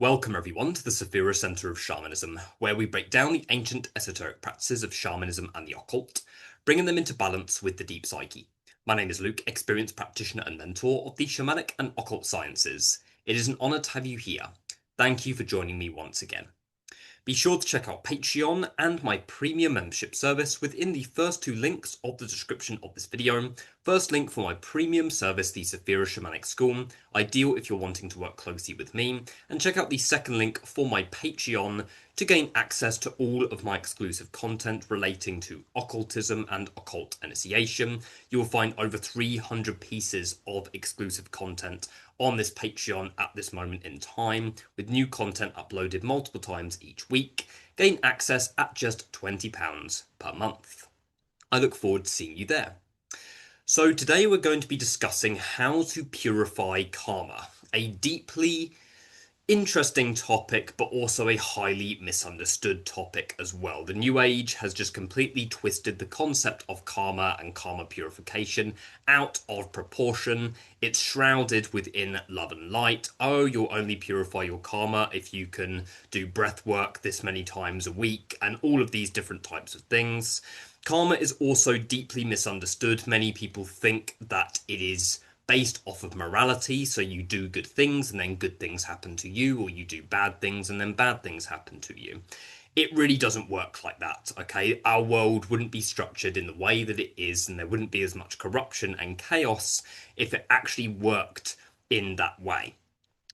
Welcome everyone to the Saphira Center of Shamanism, where we break down the ancient esoteric practices of shamanism and the occult, bringing them into balance with the deep psyche. My name is Luke, experienced practitioner and mentor of the shamanic and occult sciences. It is an honor to have you here. Thank you for joining me once again. Be sure to check out Patreon and my premium membership service within the first two links of the description of this video. First link for my premium service, the Saphira Shamanic School, ideal if you're wanting to work closely with me, and check out the second link for my Patreon to gain access to all of my exclusive content relating to occultism and occult initiation. You will find over 300 pieces of exclusive content on this Patreon at this moment in time, with new content uploaded multiple times each week. Gain access at just £20 per month. I look forward to seeing you there. So today we're going to be discussing how to purify karma, a deeply interesting topic, but also a highly misunderstood topic as well. The New Age has just completely twisted the concept of karma and karma purification out of proportion. It's shrouded within love and light. Oh, you'll only purify your karma if you can do breath work this many times a week, and all of these different types of things. Karma is also deeply misunderstood. Many people think that it is based off of morality, so you do good things and then good things happen to you, or you do bad things and then bad things happen to you. It really doesn't work like that, okay? Our world wouldn't be structured in the way that it is, and there wouldn't be as much corruption and chaos if it actually worked in that way.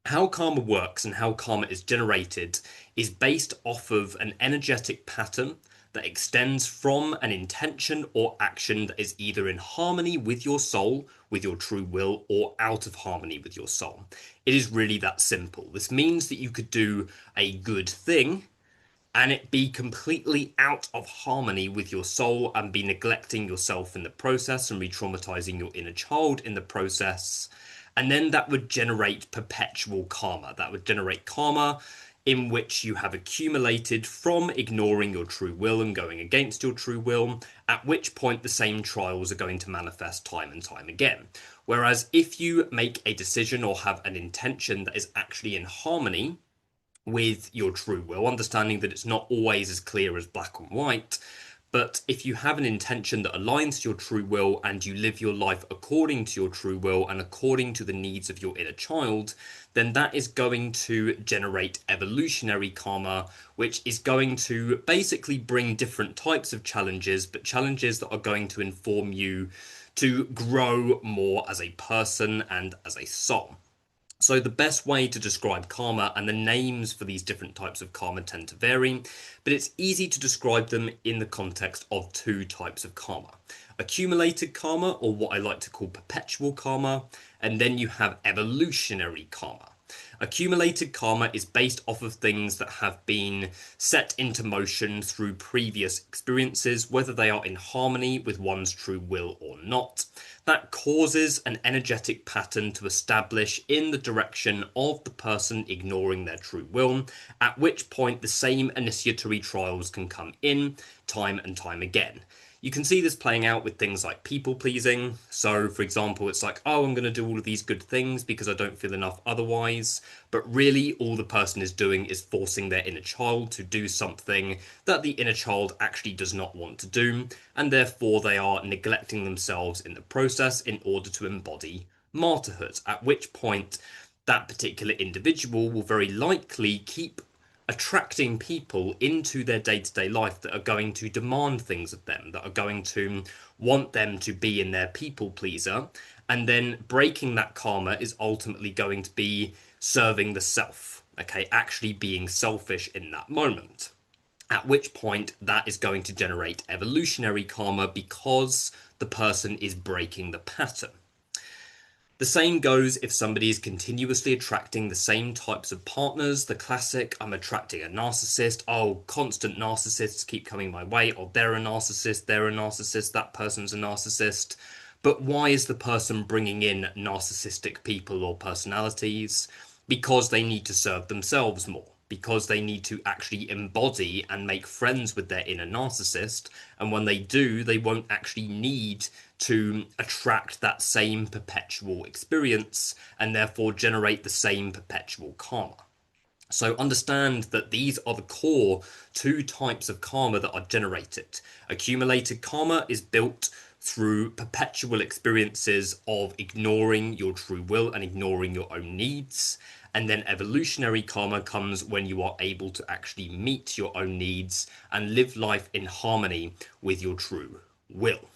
How karma works and how karma is generated is based off of an energetic pattern that extends from an intention or action that is either in harmony with your soul, with your true will, or out of harmony with your soul. It is really that simple. This means that you could do a good thing and it be completely out of harmony with your soul and be neglecting yourself in the process and re-traumatizing your inner child in the process. And then that would generate perpetual karma. That would generate karma in which you have accumulated from ignoring your true will and going against your true will, at which point the same trials are going to manifest time and time again. Whereas if you make a decision or have an intention that is actually in harmony with your true will, understanding that it's not always as clear as black and white, but if you have an intention that aligns to your true will and you live your life according to your true will and according to the needs of your inner child, then that is going to generate evolutionary karma, which is going to basically bring different types of challenges, but challenges that are going to inform you to grow more as a person and as a soul. So the best way to describe karma, and the names for these different types of karma tend to vary, but it's easy to describe them in the context of two types of karma. Accumulated karma, or what I like to call perpetual karma, and then you have evolutionary karma. Accumulated karma is based off of things that have been set into motion through previous experiences, whether they are in harmony with one's true will or not. That causes an energetic pattern to establish in the direction of the person ignoring their true will, at which point the same initiatory trials can come in time and time again. You can see this playing out with things like people pleasing. So, for example, it's like, oh, I'm going to do all of these good things because I don't feel enough otherwise. But really, all the person is doing is forcing their inner child to do something that the inner child actually does not want to do. And therefore, they are neglecting themselves in the process in order to embody martyrhood. At which point, that particular individual will very likely keep attracting people into their day-to-day life that are going to demand things of them, that are going to want them to be in their people pleaser, and then breaking that karma is ultimately going to be serving the self, okay, actually being selfish in that moment. At which point that is going to generate evolutionary karma because the person is breaking the pattern. The same goes if somebody is continuously attracting the same types of partners. The classic, I'm attracting a narcissist. Oh, constant narcissists keep coming my way. Oh, they're a narcissist, that person's a narcissist. But why is the person bringing in narcissistic people or personalities? Because they need to serve themselves more. Because they need to actually embody and make friends with their inner narcissist. And when they do, they won't actually need to attract that same perpetual experience and therefore generate the same perpetual karma. So understand that these are the core two types of karma that are generated. Accumulated karma is built through perpetual experiences of ignoring your true will and ignoring your own needs. And then evolutionary karma comes when you are able to actually meet your own needs and live life in harmony with your true will.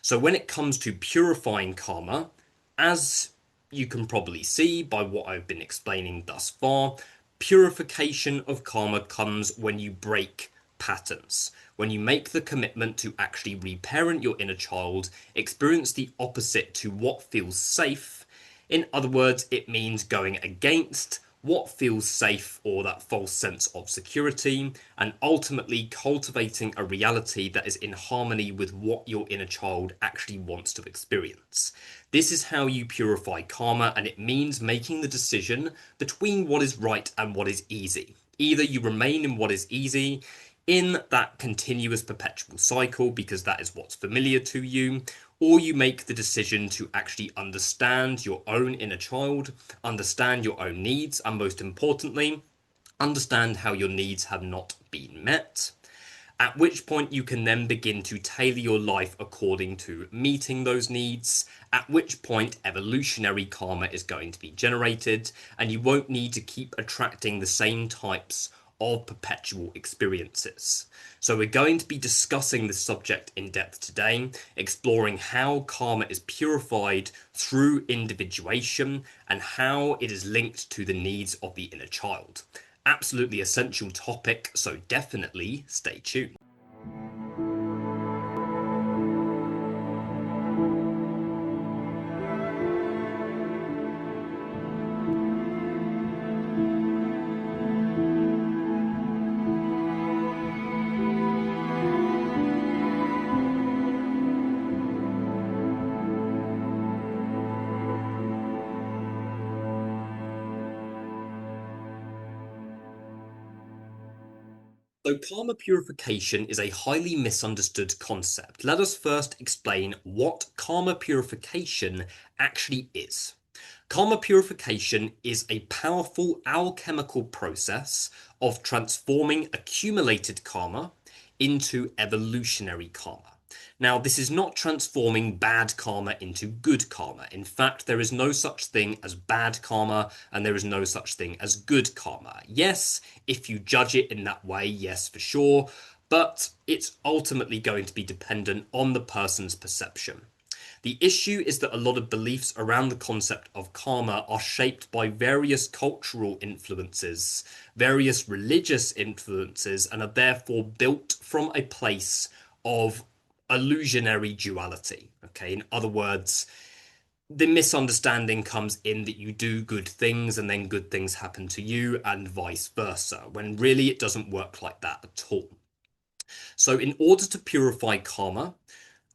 So when it comes to purifying karma, as you can probably see by what I've been explaining thus far, purification of karma comes when you break patterns. When you make the commitment to actually reparent your inner child, experience the opposite to what feels safe. In other words, it means going against what feels safe or that false sense of security, and ultimately cultivating a reality that is in harmony with what your inner child actually wants to experience. This is how you purify karma, and it means making the decision between what is right and what is easy. Either you remain in what is easy, in that continuous perpetual cycle because that is what's familiar to you, or you make the decision to actually understand your own inner child, understand your own needs, and most importantly, understand how your needs have not been met. At which point you can then begin to tailor your life according to meeting those needs, at which point evolutionary karma is going to be generated, and you won't need to keep attracting the same types of perpetual experiences. So we're going to be discussing this subject in depth today, exploring how karma is purified through individuation and how it is linked to the needs of the inner child. Absolutely essential topic, so definitely stay tuned. So, karma purification is a highly misunderstood concept. Let us first explain what karma purification actually is. Karma purification is a powerful alchemical process of transforming accumulated karma into evolutionary karma. Now, this is not transforming bad karma into good karma. In fact, there is no such thing as bad karma, and there is no such thing as good karma. Yes, if you judge it in that way, yes, for sure, but it's ultimately going to be dependent on the person's perception. The issue is that a lot of beliefs around the concept of karma are shaped by various cultural influences, various religious influences, and are therefore built from a place of illusionary duality. Okay, in other words, the misunderstanding comes in that you do good things and then good things happen to you, and vice versa, when really it doesn't work like that at all. So, in order to purify karma,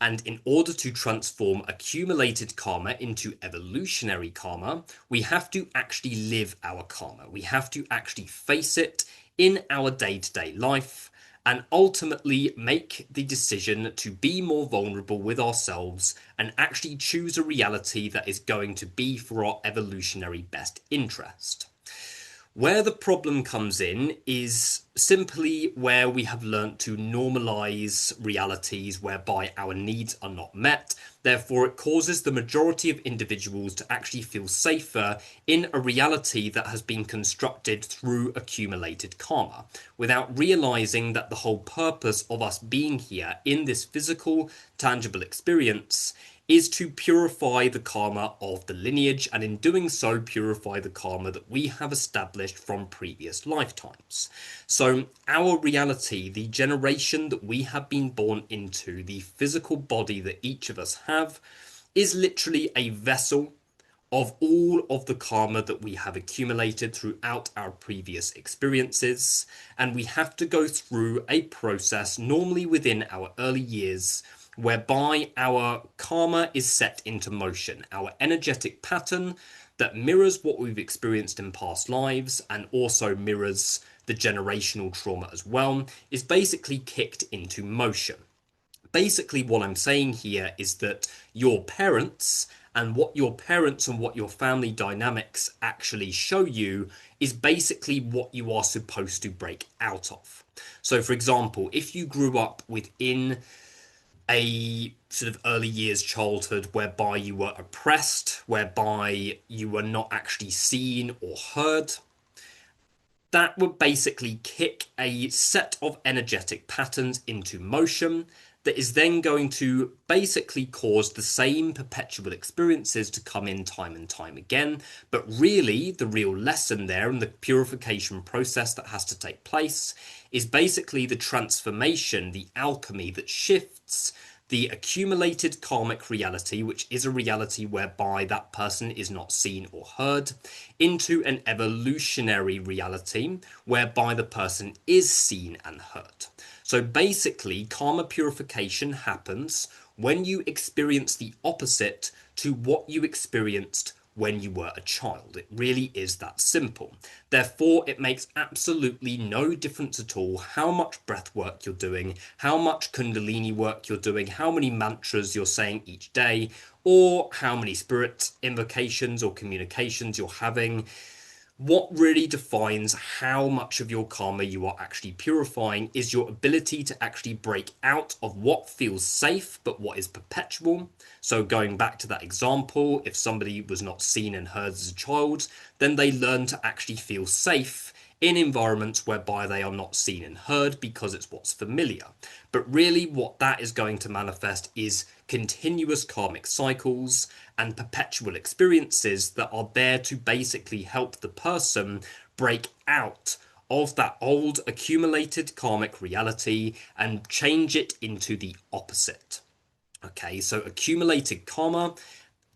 and in order to transform accumulated karma into evolutionary karma, we have to actually live our karma. We have to actually face it in our day-to-day life and ultimately make the decision to be more vulnerable with ourselves and actually choose a reality that is going to be for our evolutionary best interest. Where the problem comes in is simply where we have learnt to normalize realities whereby our needs are not met. Therefore, it causes the majority of individuals to actually feel safer in a reality that has been constructed through accumulated karma, without realizing that the whole purpose of us being here in this physical, tangible experience is to purify the karma of the lineage, and in doing so, purify the karma that we have established from previous lifetimes. So, our reality, the generation that we have been born into, the physical body that each of us have, is literally a vessel of all of the karma that we have accumulated throughout our previous experiences, and we have to go through a process, normally within our early years, whereby our karma is set into motion. Our energetic pattern that mirrors what we've experienced in past lives and also mirrors the generational trauma as well is basically kicked into motion. Basically, what I'm saying here is that your parents and what your family dynamics actually show you is basically what you are supposed to break out of. So, for example, if you grew up within a sort of early years childhood whereby you were oppressed, whereby you were not actually seen or heard, that would basically kick a set of energetic patterns into motion that is then going to basically cause the same perpetual experiences to come in time and time again. But really, the real lesson there and the purification process that has to take place is basically the transformation, the alchemy that shifts the accumulated karmic reality, which is a reality whereby that person is not seen or heard, into an evolutionary reality whereby the person is seen and heard. So basically, karma purification happens when you experience the opposite to what you experienced when you were a child. It really is that simple. Therefore, it makes absolutely no difference at all how much breath work you're doing, how much kundalini work you're doing, how many mantras you're saying each day, or how many spirit invocations or communications you're having. What really defines how much of your karma you are actually purifying is your ability to actually break out of what feels safe but what is perpetual. So going back to that example, if somebody was not seen and heard as a child, then they learn to actually feel safe in environments whereby they are not seen and heard because it's what's familiar. But really what that is going to manifest is continuous karmic cycles and perpetual experiences that are there to basically help the person break out of that old accumulated karmic reality and change it into the opposite. Okay, so accumulated karma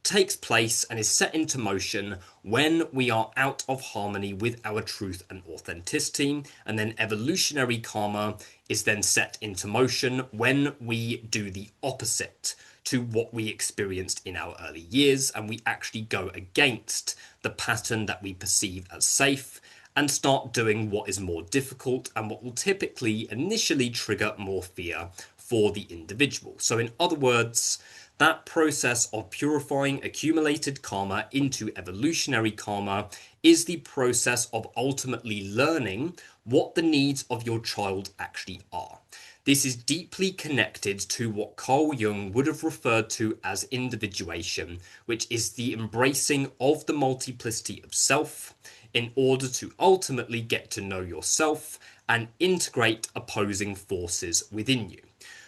takes place and is set into motion when we are out of harmony with our truth and authenticity. And then evolutionary karma is then set into motion when we do the opposite to what we experienced in our early years, and we actually go against the pattern that we perceive as safe and start doing what is more difficult and what will typically initially trigger more fear for the individual. So in other words, that process of purifying accumulated karma into evolutionary karma is the process of ultimately learning what the needs of your child actually are. This is deeply connected to what Carl Jung would have referred to as individuation, which is the embracing of the multiplicity of self in order to ultimately get to know yourself and integrate opposing forces within you.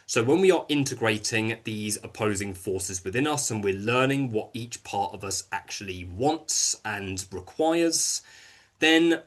So when we are integrating these opposing forces within us and we're learning what each part of us actually wants and requires, then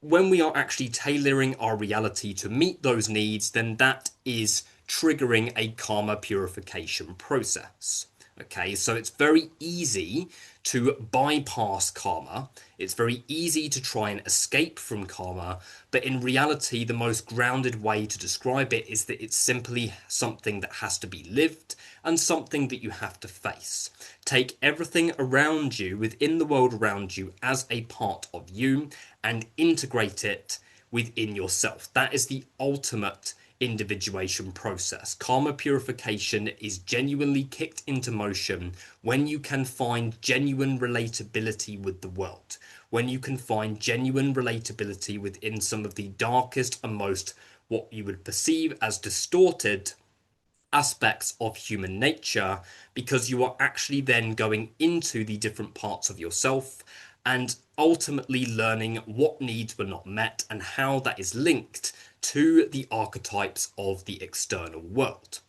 when we are actually tailoring our reality to meet those needs, then that is triggering a karma purification process. Okay, so it's very easy to bypass karma. It's very easy to try and escape from karma, but in reality, the most grounded way to describe it is that it's simply something that has to be lived and something that you have to face. Take everything around you, within the world around you, as a part of you and integrate it within yourself. That is the ultimate individuation process. Karma purification is genuinely kicked into motion when you can find genuine relatability with the world, when you can find genuine relatability within some of the darkest and most what you would perceive as distorted aspects of human nature, because you are actually then going into the different parts of yourself and ultimately learning what needs were not met and how that is linked to the archetypes of the external world.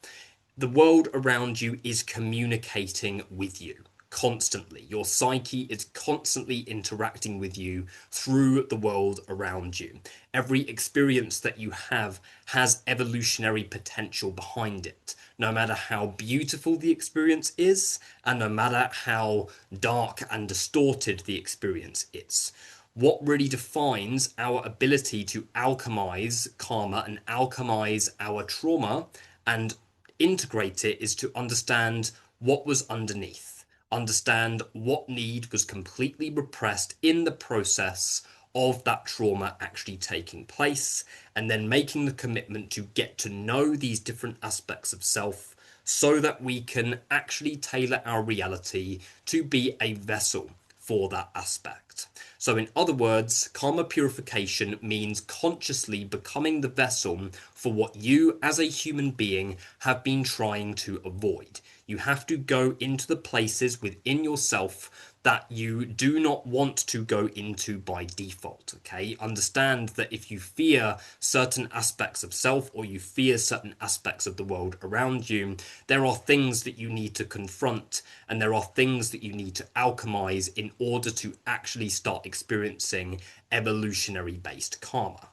The world around you is communicating with you constantly. Your psyche is constantly interacting with you through the world around you. Every experience that you have has evolutionary potential behind it, no matter how beautiful the experience is, and no matter how dark and distorted the experience is. What really defines our ability to alchemize karma and alchemize our trauma and integrate it is to understand what was underneath, understand what need was completely repressed in the process of that trauma actually taking place, and then making the commitment to get to know these different aspects of self so that we can actually tailor our reality to be a vessel for that aspect. So, in other words, karma purification means consciously becoming the vessel for what you as a human being have been trying to avoid. You have to go into the places within yourself that you do not want to go into by default. Okay, understand that if you fear certain aspects of self or you fear certain aspects of the world around you, there are things that you need to confront and there are things that you need to alchemize in order to actually start experiencing evolutionary based karma.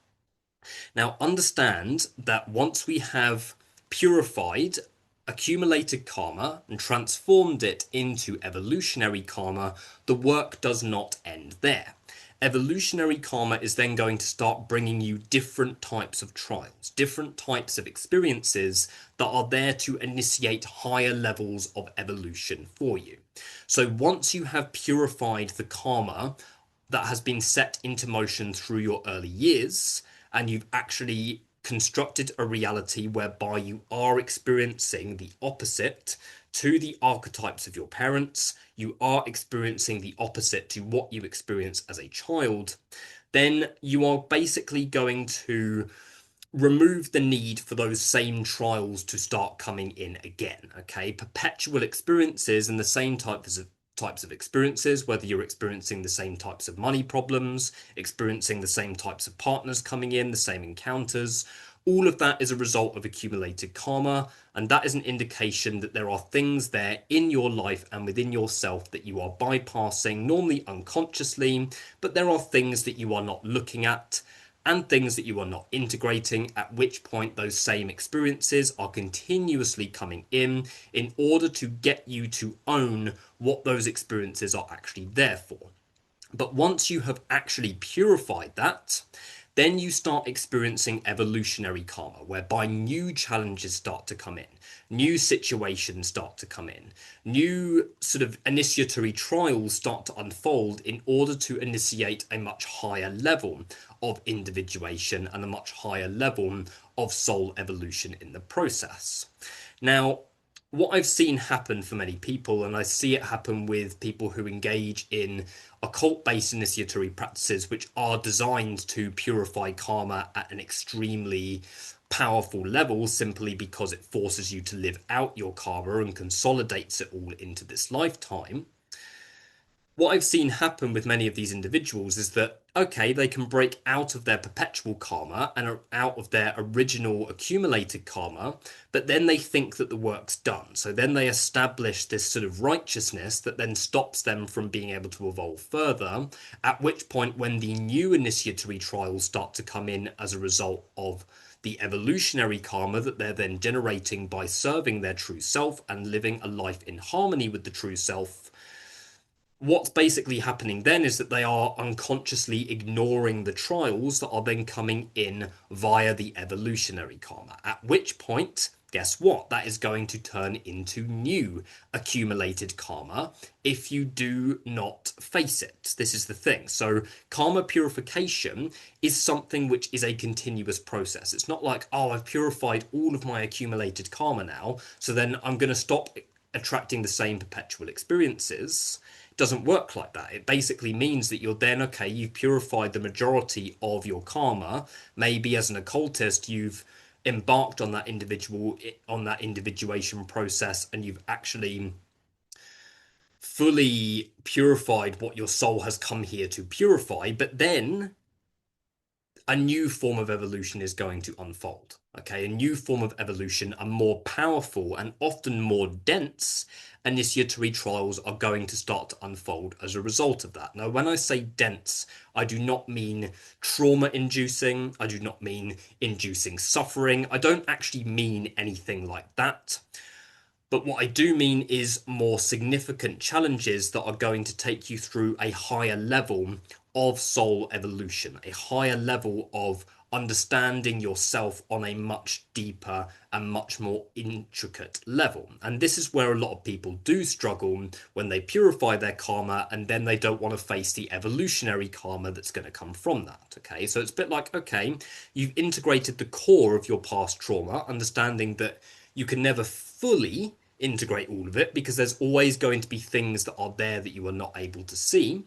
Now, understand that once we have purified accumulated karma and transformed it into evolutionary karma, the work does not end there. Evolutionary karma is then going to start bringing you different types of trials, different types of experiences that are there to initiate higher levels of evolution for you. So once you have purified the karma that has been set into motion through your early years, and you've actually constructed a reality whereby you are experiencing the opposite to the archetypes of your parents, you are experiencing the opposite to what you experienced as a child, then you are basically going to remove the need for those same trials to start coming in again. Okay, perpetual experiences and the same types of experiences, whether you're experiencing the same types of money problems, experiencing the same types of partners coming in, the same encounters, all of that is a result of accumulated karma, and that is an indication that there are things there in your life and within yourself that you are bypassing, normally unconsciously, but there are things that you are not looking at and things that you are not integrating, at which point those same experiences are continuously coming in order to get you to own what those experiences are actually there for. But once you have actually purified that, then you start experiencing evolutionary karma, whereby new challenges start to come in, new situations start to come in, new sort of initiatory trials start to unfold in order to initiate a much higher level of individuation and a much higher level of soul evolution in the process. Now, what I've seen happen for many people, and I see it happen with people who engage in occult-based initiatory practices, which are designed to purify karma at an extremely powerful level, simply because it forces you to live out your karma and consolidates it all into this lifetime. What I've seen happen with many of these individuals is that, okay, they can break out of their perpetual karma and out of their original accumulated karma, but then they think that the work's done. So then they establish this sort of righteousness that then stops them from being able to evolve further, at which point, when the new initiatory trials start to come in as a result of the evolutionary karma that they're then generating by serving their true self and living a life in harmony with the true self, what's basically happening then is that they are unconsciously ignoring the trials that are then coming in via the evolutionary karma. At which point, guess what? That is going to turn into new accumulated karma if you do not face it. This is the thing. So, karma purification is something which is a continuous process. It's not like, oh, I've purified all of my accumulated karma now, so then I'm going to stop attracting the same perpetual experiences. Doesn't work like that. It basically means that you're then, okay, you've purified the majority of your karma. Maybe as an occultist, you've embarked on that individuation process, and you've actually fully purified what your soul has come here to purify. But then a new form of evolution is going to unfold. Okay, a new form of evolution, a more powerful and often more dense initiatory trials are going to start to unfold as a result of that. Now, when I say dense, I do not mean trauma inducing, I do not mean inducing suffering, I don't actually mean anything like that. But what I do mean is more significant challenges that are going to take you through a higher level of soul evolution, a higher level of understanding yourself on a much deeper and much more intricate level. And this is where a lot of people do struggle when they purify their karma and then they don't want to face the evolutionary karma that's going to come from that. Okay, so it's a bit like, okay, you've integrated the core of your past trauma, understanding that you can never fully integrate all of it because there's always going to be things that are there that you are not able to see.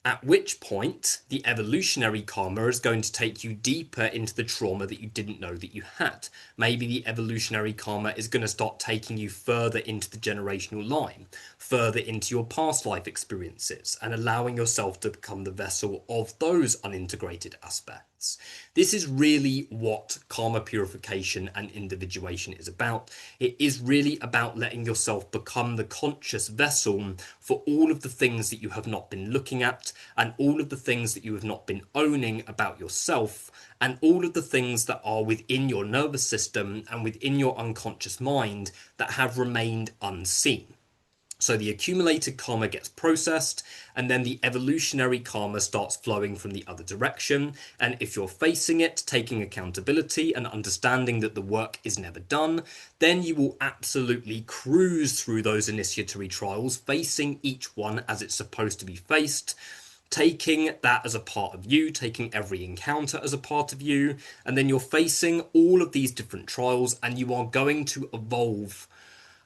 At which point, the evolutionary karma is going to take you deeper into the trauma that you didn't know that you had. Maybe the evolutionary karma is going to start taking you further into the generational line, further into your past life experiences, and allowing yourself to become the vessel of those unintegrated aspects. This is really what karma purification and individuation is about. It is really about letting yourself become the conscious vessel for all of the things that you have not been looking at, and all of the things that you have not been owning about yourself, and all of the things that are within your nervous system and within your unconscious mind that have remained unseen. So the accumulated karma gets processed, and then the evolutionary karma starts flowing from the other direction. And if you're facing it, taking accountability and understanding that the work is never done, then you will absolutely cruise through those initiatory trials, facing each one as it's supposed to be faced, taking that as a part of you, taking every encounter as a part of you, and then you're facing all of these different trials, and you are going to evolve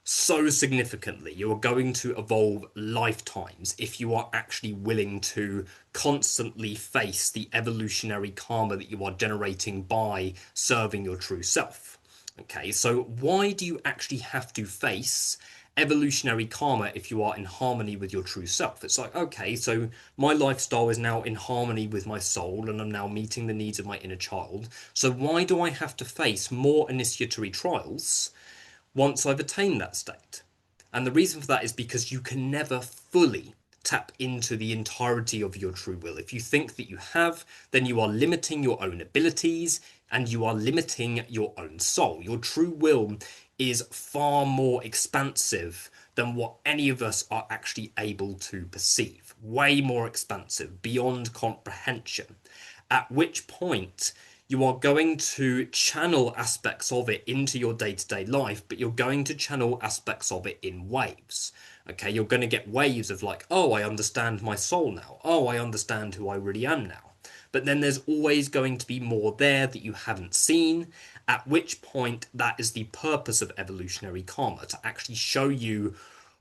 so significantly. You are going to evolve lifetimes if you are actually willing to constantly face the evolutionary karma that you are generating by serving your true self. Okay, so why do you actually have to face evolutionary karma if you are in harmony with your true self? It's like, okay, so my lifestyle is now in harmony with my soul and I'm now meeting the needs of my inner child. So why do I have to face more initiatory trials once I've attained that state? And the reason for that is because you can never fully tap into the entirety of your true will. If you think that you have, then you are limiting your own abilities and you are limiting your own soul. Your true will is far more expansive than what any of us are actually able to perceive. Way more expansive, beyond comprehension. At which point, you are going to channel aspects of it into your day-to-day life, but you're going to channel aspects of it in waves. Okay, you're going to get waves of like, oh, I understand my soul now. Oh, I understand who I really am now. But then there's always going to be more there that you haven't seen, at which point that is the purpose of evolutionary karma, to actually show you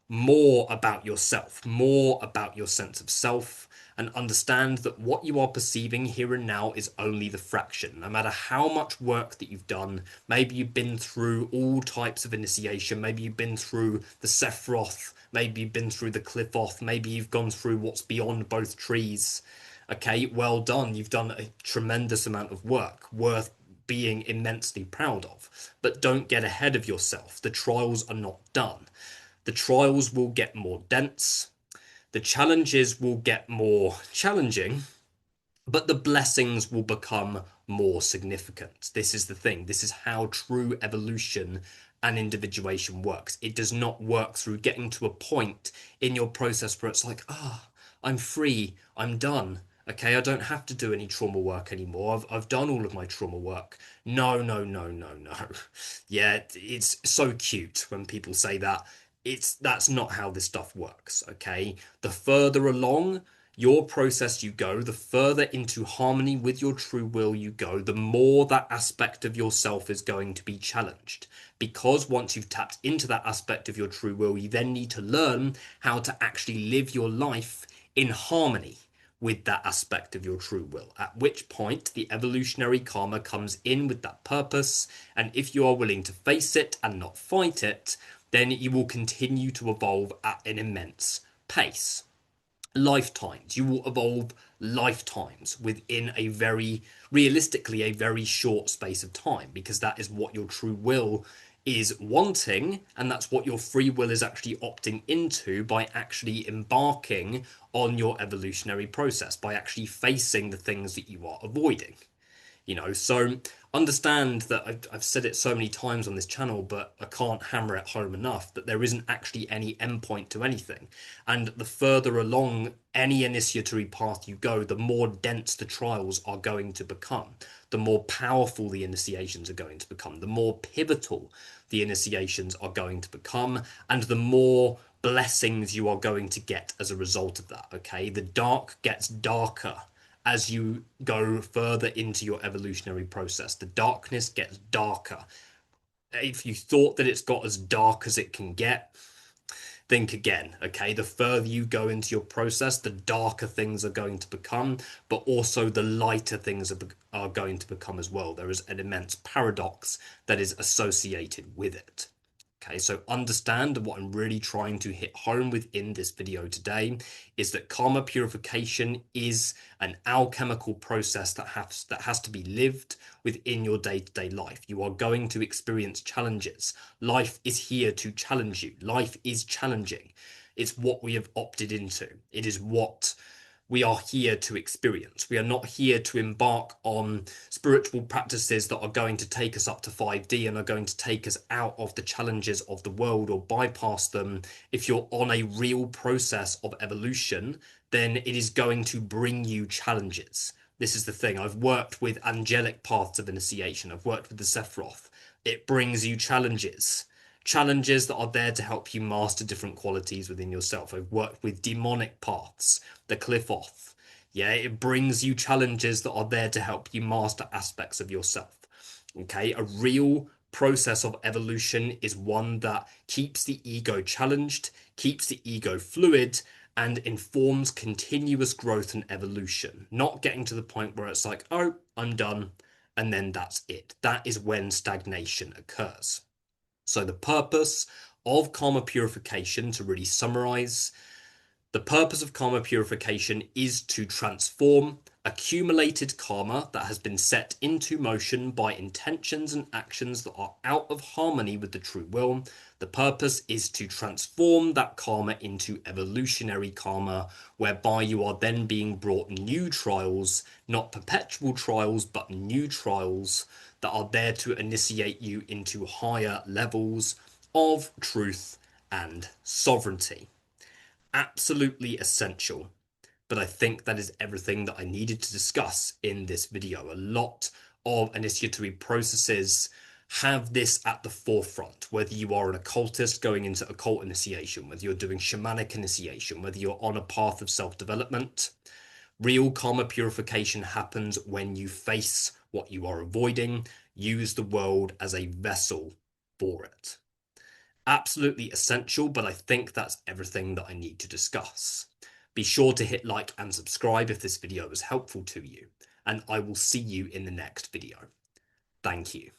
more about yourself, more about your sense of self, and understand that what you are perceiving here and now is only the fraction. No matter how much work that you've done, maybe you've been through all types of initiation, maybe you've been through the Sephiroth, maybe you've been through the Cliffoth, maybe you've gone through what's beyond both trees. Okay, well done. You've done a tremendous amount of work, worth being immensely proud of. But don't get ahead of yourself. The trials are not done. The trials will get more dense, the challenges will get more challenging, but the blessings will become more significant. This is the thing. This is how true evolution and individuation works. It does not work through getting to a point in your process where it's like, ah, oh, I'm free, I'm done. Okay, I don't have to do any trauma work anymore. I've done all of my trauma work. No, no, no, no, no. Yeah, it's so cute when people say that. That's not how this stuff works, okay? The further along your process you go, the further into harmony with your true will you go, the more that aspect of yourself is going to be challenged. Because once you've tapped into that aspect of your true will, you then need to learn how to actually live your life in harmony with that aspect of your true will, at which point the evolutionary karma comes in with that purpose, and if you are willing to face it and not fight it, then you will continue to evolve at an immense pace. Lifetimes. You will evolve lifetimes within a very, realistically, a very short space of time, because that is what your true will is wanting, and that's what your free will is actually opting into by actually embarking on your evolutionary process, by actually facing the things that you are avoiding. So understand that I've said it so many times on this channel, but I can't hammer it home enough that there isn't actually any endpoint to anything. And the further along any initiatory path you go, the more dense the trials are going to become, the more powerful the initiations are going to become, the more pivotal the initiations are going to become, and the more blessings you are going to get as a result of that. Okay, the dark gets darker as you go further into your evolutionary process. The darkness gets darker. If you thought that it's got as dark as it can get, think again, okay? The further you go into your process, the darker things are going to become, but also the lighter things are going to become as well. There is an immense paradox that is associated with it. Okay, so understand what I'm really trying to hit home within this video today is that karma purification is an alchemical process that has to be lived within your day-to-day life. You are going to experience challenges. Life is here to challenge you. Life is challenging. It's what we have opted into. It is what we are here to experience. We are not here to embark on spiritual practices that are going to take us up to 5D and are going to take us out of the challenges of the world or bypass them. If you're on a real process of evolution, then it is going to bring you challenges. This is the thing. I've worked with angelic paths of initiation. I've worked with the Sephiroth. It brings you challenges. Challenges that are there to help you master different qualities within yourself. I've worked with demonic paths, the Cliffoth. Yeah, it brings you challenges that are there to help you master aspects of yourself. Okay, a real process of evolution is one that keeps the ego challenged, keeps the ego fluid, and informs continuous growth and evolution. Not getting to the point where it's like, oh, I'm done, and then that's it. That is when stagnation occurs. So the purpose of karma purification, to really summarize, the purpose of karma purification is to transform accumulated karma that has been set into motion by intentions and actions that are out of harmony with the true will. The purpose is to transform that karma into evolutionary karma, whereby you are then being brought new trials, not perpetual trials, but new trials that are there to initiate you into higher levels of truth and sovereignty. Absolutely essential. But I think that is everything that I needed to discuss in this video. A lot of initiatory processes have this at the forefront, whether you are an occultist going into occult initiation, whether you're doing shamanic initiation, whether you're on a path of self-development. Real karma purification happens when you face what you are avoiding, use the world as a vessel for it. Absolutely essential, but I think that's everything that I need to discuss. Be sure to hit like and subscribe if this video was helpful to you, and I will see you in the next video. Thank you.